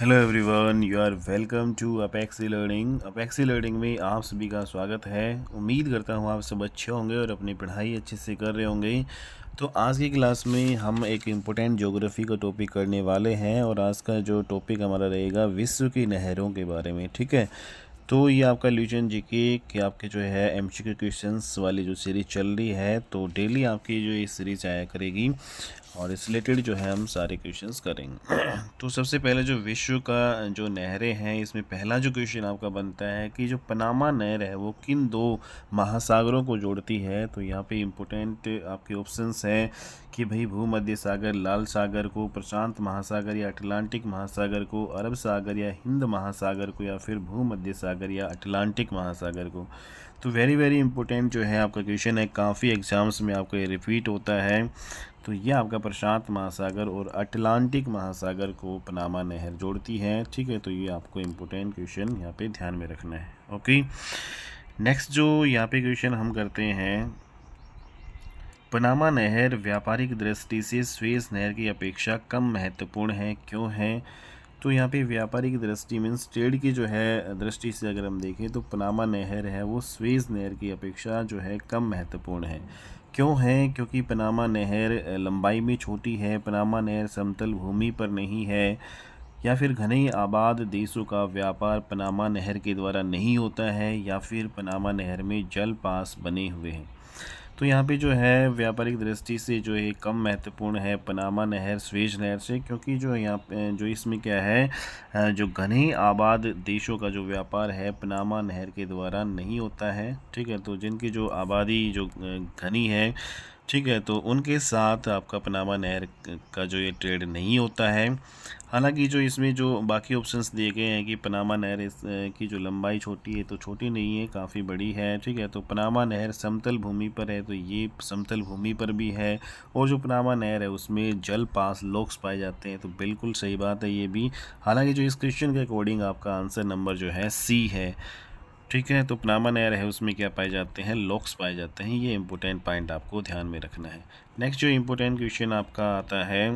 Hello everyone, you are welcome to Apexi learning. Apexi learning में आप सभी का स्वागत है। उम्मीद करता हूँ आप सब अच्छे होंगे और अपनी पढ़ाई अच्छे से कर रहे होंगे। तो आज की क्लास में हम एक इम्पोर्टेंट ज्योग्राफी का टॉपिक करने वाले हैं और आज का जो टॉपिक हमारा रहेगा विश्व की नहरों के बारे में। ठीक है, तो ये आपका ल्यूजन जीके कि आपके जो है एमसीक्यू क्वेश्चंस वाली जो सीरीज़ चल रही है, तो डेली आपकी जो ये सीरीज़ आया करेगी और इस रिलेटेड जो है हम सारे क्वेश्चंस करेंगे। तो सबसे पहले जो विश्व का जो नहरें हैं, इसमें पहला जो क्वेश्चन आपका बनता है कि जो पनामा नहर है वो किन दो महासागरों को जोड़ती है। तो यहाँ पे इम्पोर्टेंट आपके ऑप्शंस हैं कि भाई भूमध्य सागर, लाल सागर को, प्रशांत महासागर या अटलांटिक महासागर को, अरब सागर या हिंद महासागर को, या फिर भूमध्य सागर या अटलांटिक महासागर को। तो वेरी वेरी इंपॉर्टेंट जो है आपका क्वेश्चन है, काफ़ी एग्जाम्स में आपको ये रिपीट होता है। तो ये आपका प्रशांत महासागर और अटलांटिक महासागर को पनामा नहर जोड़ती है। ठीक है, तो ये आपको इम्पोर्टेंट क्वेश्चन यहाँ पे ध्यान में रखना है। ओके, नेक्स्ट जो यहाँ पे क्वेश्चन हम करते हैं, पनामा नहर व्यापारिक दृष्टि से स्वेज नहर की अपेक्षा कम महत्वपूर्ण है, क्यों है? तो यहाँ पे व्यापारिक दृष्टि मीन्स ट्रेड की जो है दृष्टि से अगर हम देखें तो पनामा नहर है वो स्वेज नहर की अपेक्षा जो है कम महत्वपूर्ण है। क्यों है? क्योंकि पनामा नहर लंबाई में छोटी है, पनामा नहर समतल भूमि पर नहीं है, या फिर घने आबाद देशों का व्यापार पनामा नहर के द्वारा नहीं होता है, या फिर पनामा नहर में जल पास बने हुए हैं। तो यहाँ पे जो है व्यापारिक दृष्टि से जो है कम महत्वपूर्ण है पनामा नहर स्वेज नहर से, क्योंकि जो यहाँ पे जो इसमें क्या है, जो घने आबाद देशों का जो व्यापार है पनामा नहर के द्वारा नहीं होता है। ठीक है, तो जिनकी जो आबादी जो घनी है, ठीक है, तो उनके साथ आपका पनामा नहर का जो ये ट्रेड नहीं होता है। हालांकि जो इसमें जो बाकी ऑप्शंस दिए गए हैं कि पनामा नहर की जो लंबाई छोटी है, तो छोटी नहीं है, काफ़ी बड़ी है। ठीक है, तो पनामा नहर समतल भूमि पर है, तो ये समतल भूमि पर भी है। और जो पनामा नहर है उसमें जल पास लॉक्स पाए जाते हैं, तो बिल्कुल सही बात है ये भी। हालांकि जो इस क्वेश्चन के अकॉर्डिंग आपका आंसर नंबर जो है सी है। ठीक है, तो पनामा नहर है उसमें क्या पाए जाते हैं, लॉक्स पाए जाते हैं। ये इंपॉर्टेंट पॉइंट आपको ध्यान में रखना है। नेक्स्ट जो इंपॉर्टेंट क्वेश्चन आपका आता है,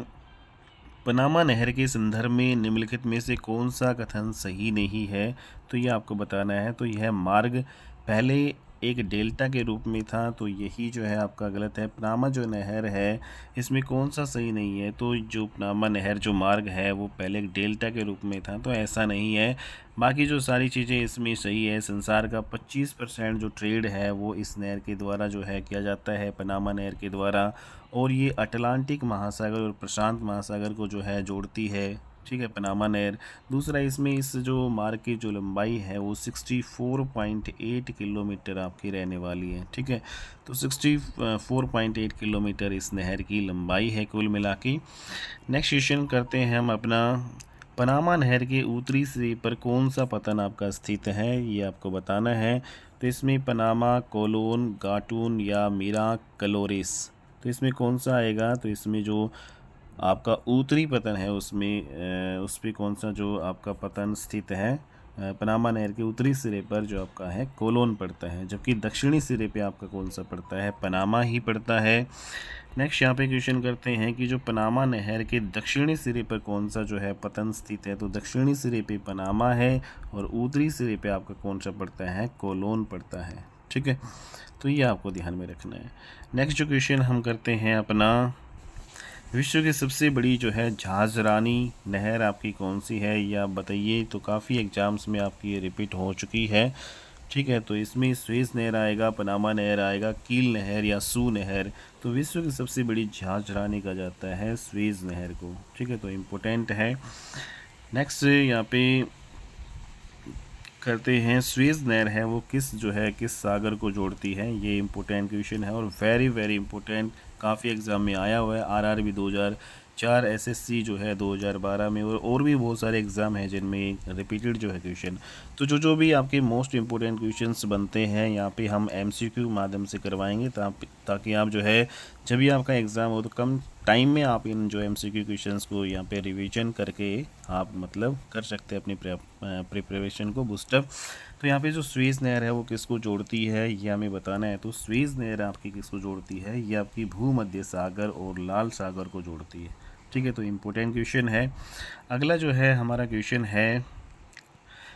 पनामा नहर के संदर्भ में निम्नलिखित में से कौन सा कथन सही नहीं है? तो ये आपको बताना है। तो यह मार्ग पहले एक डेल्टा के रूप में था, तो यही जो है आपका गलत है। पनामा जो नहर है इसमें कौन सा सही नहीं है? तो जो पनामा नहर जो मार्ग है वो पहले एक डेल्टा के रूप में था, तो ऐसा नहीं है। बाकी जो सारी चीज़ें इसमें सही है। संसार का 25% जो ट्रेड है वो इस नहर के द्वारा जो है किया जाता है, पनामा नहर के द्वारा। और ये अटलांटिक महासागर और प्रशांत महासागर को जो है जोड़ती है। ठीक है, पनामा नहर। दूसरा, इसमें इस जो मार्ग की जो लंबाई है वो 64.8 किलोमीटर आपकी रहने वाली है। ठीक है, तो 64.8 किलोमीटर इस नहर की लंबाई है कुल मिला के। नेक्स्ट क्वेश्चन करते हैं हम अपना, पनामा नहर के उत्तरी सिरे पर कौन सा पतन आपका स्थित है, ये आपको बताना है। तो इसमें पनामा, कोलोन, गाटून या मीरा कलोरेस, तो इसमें कौन सा आएगा? तो इसमें जो आपका उत्तरी पतन है उसमें उस पर कौन सा जो आपका पतन स्थित है, पनामा नहर के उत्तरी सिरे पर जो आपका है कोलोन पड़ता है, जबकि दक्षिणी सिरे पे आपका कौन सा पड़ता है, पनामा ही पड़ता है। नेक्स्ट यहाँ पे क्वेश्चन करते हैं कि जो पनामा नहर के दक्षिणी सिरे पर कौन सा जो है पतन स्थित है। तो दक्षिणी सिरे पे पनामा है और उत्तरी सिरे पे आपका कौन सा पड़ता है, कोलोन पड़ता है। ठीक है, तो ये आपको ध्यान में रखना है। नेक्स्ट जो क्वेश्चन हम करते हैं अपना, विश्व की सबसे बड़ी जो है झांझरानी नहर आपकी कौन सी है, ये आप बताइए। तो काफ़ी एग्जाम्स में आपकी ये रिपीट हो चुकी है। ठीक है, तो इसमें स्वेज नहर आएगा, पनामा नहर आएगा, कील नहर या सू नहर। तो विश्व की सबसे बड़ी झांझरानी कहा जाता है स्वेज नहर को। ठीक है, तो इम्पोर्टेंट है। नेक्स्ट यहाँ पे करते हैं, स्वेज नहर है वो किस जो है किस सागर को जोड़ती है, ये इम्पोर्टेंट क्वेश्चन है और वेरी वेरी इंपॉर्टेंट, काफ़ी एग्जाम में आया हुआ है। आरआरबी 2004, एसएससी जो है 2012 में, और भी बहुत सारे एग्ज़ाम हैं जिनमें रिपीटेड जो है क्वेश्चन। तो जो भी आपके मोस्ट इंपॉर्टेंट क्वेश्चंस बनते हैं यहाँ पे हम एमसीक्यू माध्यम से करवाएंगे, ताकि आप जो है जब भी आपका एग्ज़ाम हो तो कम टाइम में आप इन जो एमसीक्यू क्वेश्चंस को यहाँ पे रिवीजन करके आप मतलब कर सकते हैं अपनी प्रिपरेशन को बूस्टअप। तो यहाँ पे जो स्वेज नहर है वो किसको जोड़ती है, ये हमें बताना है। तो स्वेज नहर आपकी किसको जोड़ती है, ये आपकी भूमध्य सागर और लाल सागर को जोड़ती है। ठीक है, तो इम्पोर्टेंट क्वेश्चन है। अगला जो है हमारा क्वेश्चन है,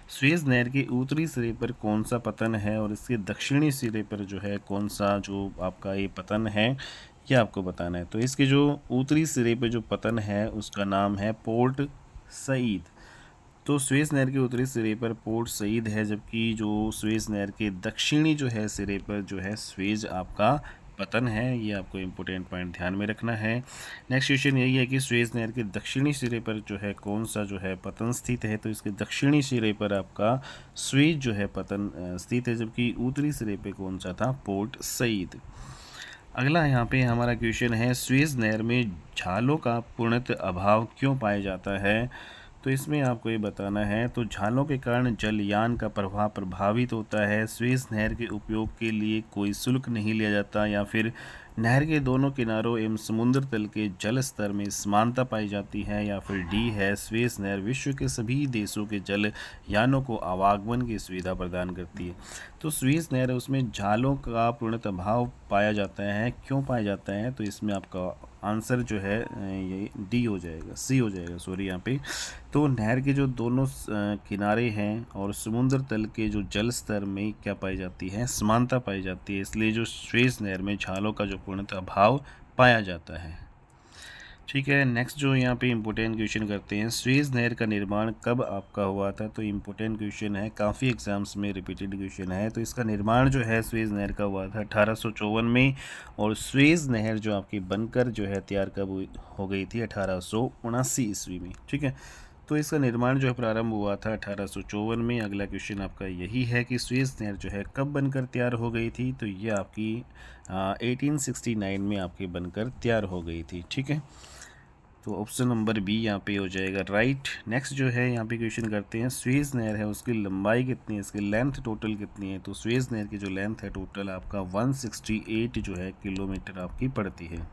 स्वेज नहर के उत्तरी सिरे पर कौन सा पतन है और इसके दक्षिणी सिरे पर जो है कौन सा जो आपका ये पतन है, ये आपको बताना है। तो इसके जो उत्तरी सिरे पर जो पतन है उसका नाम है पोर्ट सईद। तो स्वेज नहर के उत्तरी सिरे पर पोर्ट सईद है, जबकि जो स्वेज नहर के दक्षिणी जो है सिरे पर जो है स्वेज आपका पतन है। ये आपको इम्पोर्टेंट पॉइंट ध्यान में रखना है। नेक्स्ट क्वेश्चन यही है कि स्वेज नहर के दक्षिणी सिरे पर जो है कौन सा जो है पतन स्थित है। तो इसके दक्षिणी सिरे पर आपका स्वेज जो है पतन स्थित है, जबकि उत्तरी सिरे पर कौन सा था, पोर्ट सईद। अगला यहाँ पे हमारा क्वेश्चन है, स्वेज नहर में झालों का पूर्णतः अभाव क्यों पाया जाता है। तो इसमें आपको ये बताना है, तो झालों के कारण जलयान का प्रभाव प्रभावित होता है। स्वेज नहर के उपयोग के लिए कोई शुल्क नहीं लिया जाता, या फिर नहर के दोनों किनारों एवं समुद्र तल के जल स्तर में समानता पाई जाती है, या फिर डी है, स्वेज नहर विश्व के सभी देशों के जल यानों को आवागमन की सुविधा प्रदान करती है। तो स्वेज नहर उसमें झालों का पूर्णतः अभाव पाया जाता है। क्यों पाया जाता है, तो इसमें आपका आंसर जो है ये डी हो जाएगा, सी हो जाएगा, सॉरी यहाँ पे। तो नहर के जो दोनों किनारे हैं और समुद्र तल के जो जल स्तर में क्या पाई जाती है, समानता पाई जाती है, इसलिए जो स्वेज नहर में झालों का जो पूर्णतः अभाव पाया जाता है। ठीक है, नेक्स्ट जो यहाँ पे इम्पोर्टेंट क्वेश्चन करते हैं, स्वेज नहर का निर्माण कब आपका हुआ था। तो इम्पोर्टेंट क्वेश्चन है, काफ़ी एग्जाम्स में रिपीटेड क्वेश्चन है। तो इसका निर्माण जो है स्वेज नहर का हुआ था 1854 में, और स्वेज नहर जो आपकी बनकर जो है तैयार कब हो गई थी, 1879 ईस्वी में। ठीक है, तो इसका निर्माण जो है प्रारंभ हुआ था 1854 में। अगला क्वेश्चन आपका यही है कि स्वेज नहर जो है कब बनकर तैयार हो गई थी। तो ये आपकी 1869 में आपकी बनकर तैयार हो गई थी। ठीक है, तो ऑप्शन नंबर बी यहाँ पे हो जाएगा राइट। नेक्स्ट जो है यहाँ पे क्वेश्चन करते हैं, स्वेज नहर है उसकी लंबाई कितनी है, इसकी लेंथ टोटल कितनी है। तो स्वेज नहर की जो लेंथ है टोटल आपका 168 जो है किलोमीटर आपकी पड़ती है।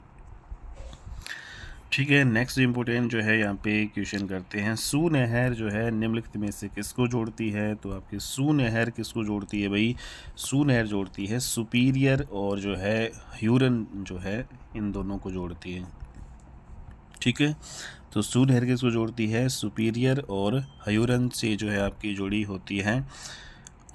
ठीक है, नेक्स्ट इम्पोर्टेंट जो है यहाँ पे क्वेश्चन करते हैं, सू नहर जो है निम्नलिखित में से किसको जोड़ती है। तो आपकी सू नहर किसको जोड़ती है भाई, सू नहर जोड़ती है सुपीरियर और जो है ह्यूरन जो है, इन दोनों को जोड़ती है। ठीक है, तो सू नहर किसको जोड़ती है, सुपीरियर और ह्यूरन से जो है आपकी जोड़ी होती है।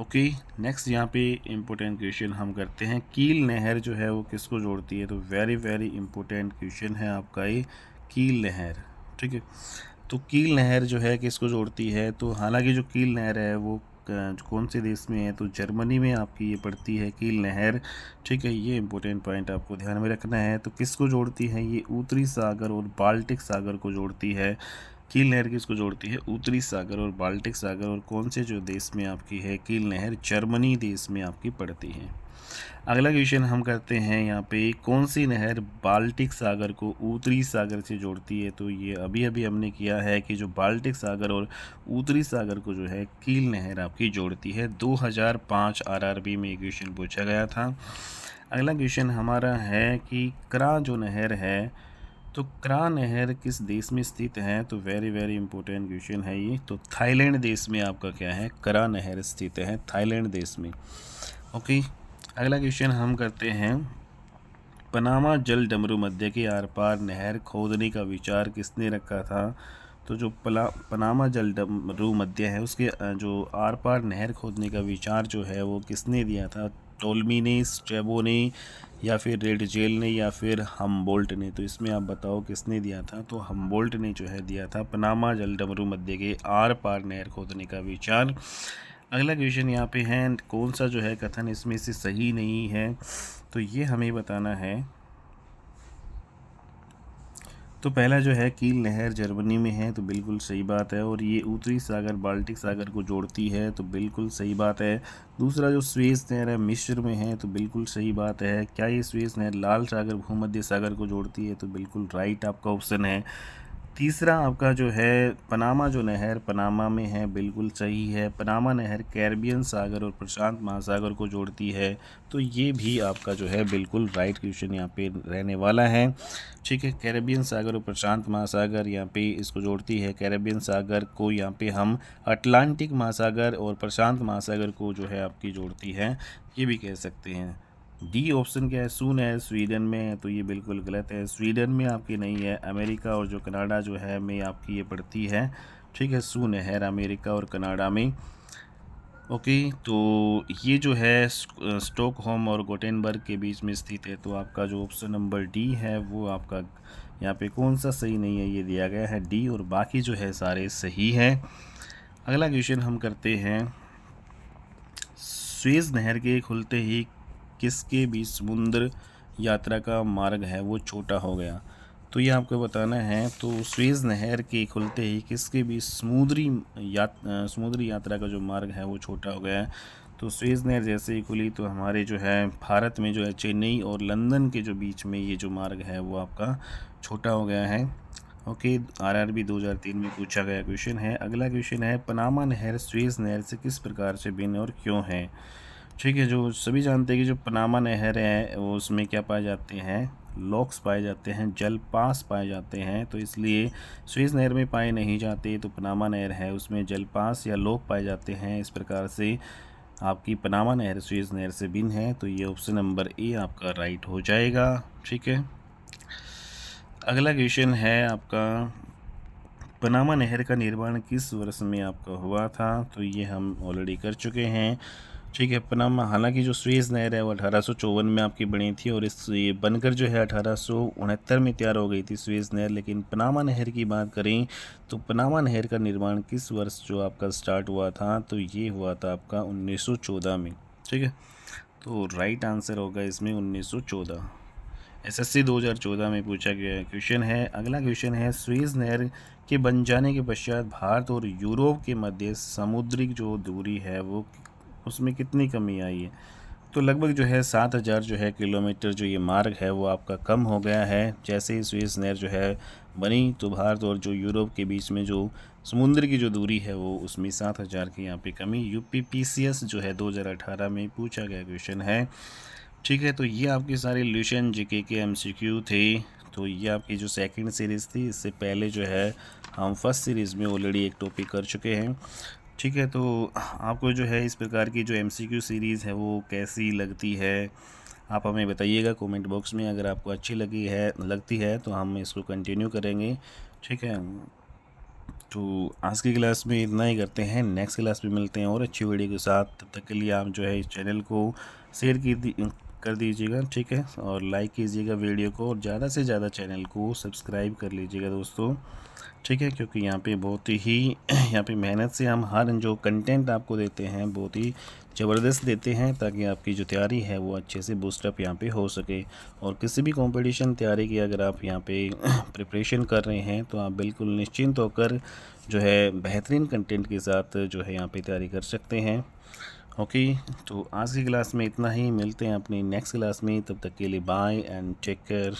ओके, नेक्स्ट यहाँ पे इम्पोर्टेंट क्वेश्चन हम करते हैं, कील नहर जो है वो किसको जोड़ती है। तो वेरी वेरी इम्पोर्टेंट क्वेश्चन है आपका ये, कील नहर। ठीक है, तो कील नहर जो है किसको जोड़ती है। तो हालांकि जो कील नहर है वो कौन से देश में है, तो जर्मनी में आपकी ये पड़ती है कील नहर। ठीक है, ये इंपॉर्टेंट पॉइंट आपको ध्यान में रखना है। तो किसको जोड़ती है, ये उत्तरी सागर और बाल्टिक सागर को जोड़ती है। कील नहर किसको जोड़ती है, उत्तरी सागर और बाल्टिक सागर। और कौन से जो देश में आपकी है कील नहर, जर्मनी देश में आपकी पड़ती है। अगला क्वेश्चन हम करते हैं यहाँ पे, कौन सी नहर बाल्टिक सागर को उत्तरी सागर से जोड़ती है। तो ये अभी अभी हमने किया है कि जो बाल्टिक सागर और उत्तरी सागर को जो है कील नहर आपकी जोड़ती है। 2005 आरआरबी में क्वेश्चन पूछा गया था। अगला क्वेश्चन हमारा है कि क्रा जो नहर है, तो क्रा नहर किस देश में स्थित है। तो वेरी वेरी इंपॉर्टेंट क्वेश्चन है ये। तो थाईलैंड देश में आपका क्या है, क्रा नहर स्थित है थाईलैंड देश में। ओके, अगला क्वेश्चन हम करते हैं, पनामा जल डमरू मध्य के आर पार नहर खोदने का विचार किसने रखा था। तो जो पनामा जल डमरू मध्य है उसके जो आर पार नहर खोदने का विचार जो है वो किसने दिया था। टोल्मी ने, स्ट्रैबो ने, या फिर रेडजेल ने, या फिर हमबोल्ट ने। तो इसमें आप बताओ किसने दिया था। तो हमबोल्ट ने जो है दिया था पनामा जल डमरू मध्य के आर पार नहर खोदने का विचार। अगला क्वेश्चन यहाँ पे है, कौन सा जो है कथन इसमें से सही नहीं है। तो ये हमें बताना है। तो पहला जो है कील नहर जर्मनी में है, तो बिल्कुल सही बात है। और ये उत्तरी सागर बाल्टिक सागर को जोड़ती है, तो बिल्कुल सही बात है। दूसरा जो स्वेज नहर है मिस्र में है, तो बिल्कुल सही बात है। क्या ये स्वेज नहर लाल सागर भूमध्य सागर को जोड़ती है। तो बिल्कुल राइट आपका ऑप्शन है। तीसरा आपका जो है पनामा जो नहर पनामा में है, बिल्कुल सही है। पनामा नहर कैरिबियन सागर और प्रशांत महासागर को जोड़ती है, तो ये भी आपका जो है बिल्कुल राइट क्वेश्चन यहाँ पे रहने वाला है। ठीक है, कैरिबियन सागर और प्रशांत महासागर यहाँ पे इसको जोड़ती है। कैरिबियन सागर को यहाँ पे हम अटलांटिक महासागर और प्रशांत महासागर को जो है आपकी जोड़ती है, ये भी कह सकते हैं। डी ऑप्शन क्या है, सून है, स्वीडन में है, तो ये बिल्कुल गलत है। स्वीडन में आपकी नहीं है, अमेरिका और जो कनाडा जो है में आपकी ये पड़ती है। ठीक है, सून है अमेरिका और कनाडा में। ओके, तो ये जो है स्टॉकहोम और गोटेनबर्ग के बीच में स्थित है। तो आपका जो ऑप्शन नंबर डी है वो आपका यहाँ पे कौन सा सही नहीं है, ये दिया गया है डी, और बाकी जो है सारे सही हैं। अगला क्वेश्चन हम करते हैं, स्वेज नहर के खुलते ही किसके बीच समुद्र यात्रा का मार्ग है वो छोटा हो गया। तो ये आपको बताना है। तो स्वेज नहर के खुलते ही किसके बीच समुद्री यात्रा का जो मार्ग है वो छोटा हो गया है। तो स्वेज नहर जैसे ही खुली तो हमारे जो है भारत में जो है चेन्नई और लंदन के जो बीच में ये जो मार्ग है वो आपका छोटा हो गया है। ओके, आरआरबी 2003 में पूछा गया क्वेश्चन है। अगला क्वेश्चन है, पनामा नहर स्वेज नहर से किस प्रकार से भिन्न और क्यों है। ठीक है, जो सभी जानते हैं कि जो पनामा नहर है वो उसमें क्या पाए जाते हैं, लॉक्स पाए जाते हैं, जलपास पाए जाते हैं। तो इसलिए स्वेज नहर में पाए नहीं जाते, तो पनामा नहर है उसमें जलपास या लॉक पाए जाते हैं। इस प्रकार से आपकी पनामा नहर स्वेज नहर से भिन्न है। तो ये ऑप्शन नंबर ए आपका राइट हो जाएगा। ठीक है, अगला क्वेश्चन है आपका, पनामा नहर का निर्माण किस वर्ष में आपका हुआ था। तो ये हम ऑलरेडी कर चुके हैं। ठीक है, पनामा, हालांकि जो स्वेज नहर है वो 1854 में आपकी बनी थी, और इस ये बनकर जो है 1869 में तैयार हो गई थी स्वेज नहर। लेकिन पनामा नहर की बात करें तो पनामा नहर का निर्माण किस वर्ष जो आपका स्टार्ट हुआ था, तो ये हुआ था आपका 1914 में। ठीक है, तो राइट आंसर होगा इसमें 1914। एसएससी 2014 में पूछा गया क्वेश्चन है। अगला क्वेश्चन है, स्वेज नहर के बन जाने के पश्चात भारत और यूरोप के मध्य समुद्रिक जो दूरी है वो उसमें कितनी कमी आई है। तो लगभग जो है 7,000 जो है किलोमीटर जो ये मार्ग है वो आपका कम हो गया है। जैसे ही स्वेज नहर जो है बनी तो भारत और जो यूरोप के बीच में जो समुद्र की जो दूरी है वो उसमें 7,000 की यहाँ पे कमी, यूपीपीसीएस जो है 2018 में पूछा गया क्वेश्चन है। ठीक है, तो ये आपकी सारी रिलेशन जीके के एमसीक्यू थे। तो ये आपकी जो सेकंड सीरीज़ थी, इससे पहले जो है हम फर्स्ट सीरीज़ में ऑलरेडी एक टॉपिक कर चुके हैं। ठीक है, तो आपको जो है इस प्रकार की जो एमसीक्यू सीरीज़ है वो कैसी लगती है, आप हमें बताइएगा कमेंट बॉक्स में। अगर आपको अच्छी लगती है तो हम इसको कंटिन्यू करेंगे। ठीक है, तो आज की क्लास में इतना ही करते हैं, नेक्स्ट क्लास में मिलते हैं और अच्छी वीडियो के साथ। तब तक के लिए आप जो है इस चैनल को शेयर कर दीजिएगा। ठीक है, और लाइक कीजिएगा वीडियो को, और ज़्यादा से ज़्यादा चैनल को सब्सक्राइब कर लीजिएगा दोस्तों। ठीक है, क्योंकि यहाँ पे बहुत ही यहाँ पे मेहनत से हम हर जो कंटेंट आपको देते हैं बहुत ही ज़बरदस्त देते हैं, ताकि आपकी जो तैयारी है वो अच्छे से बूस्टअप यहाँ पे हो सके। और किसी भी कंपटीशन तैयारी की अगर आप यहाँ पे प्रिपरेशन कर रहे हैं तो आप बिल्कुल निश्चिंत होकर जो है बेहतरीन कंटेंट के साथ जो है यहाँ पे तैयारी कर सकते हैं। ओके, तो आज की क्लास में इतना ही, मिलते हैं अपनी नेक्स्ट क्लास में। तब तक के लिए बाय एंड टेक केयर।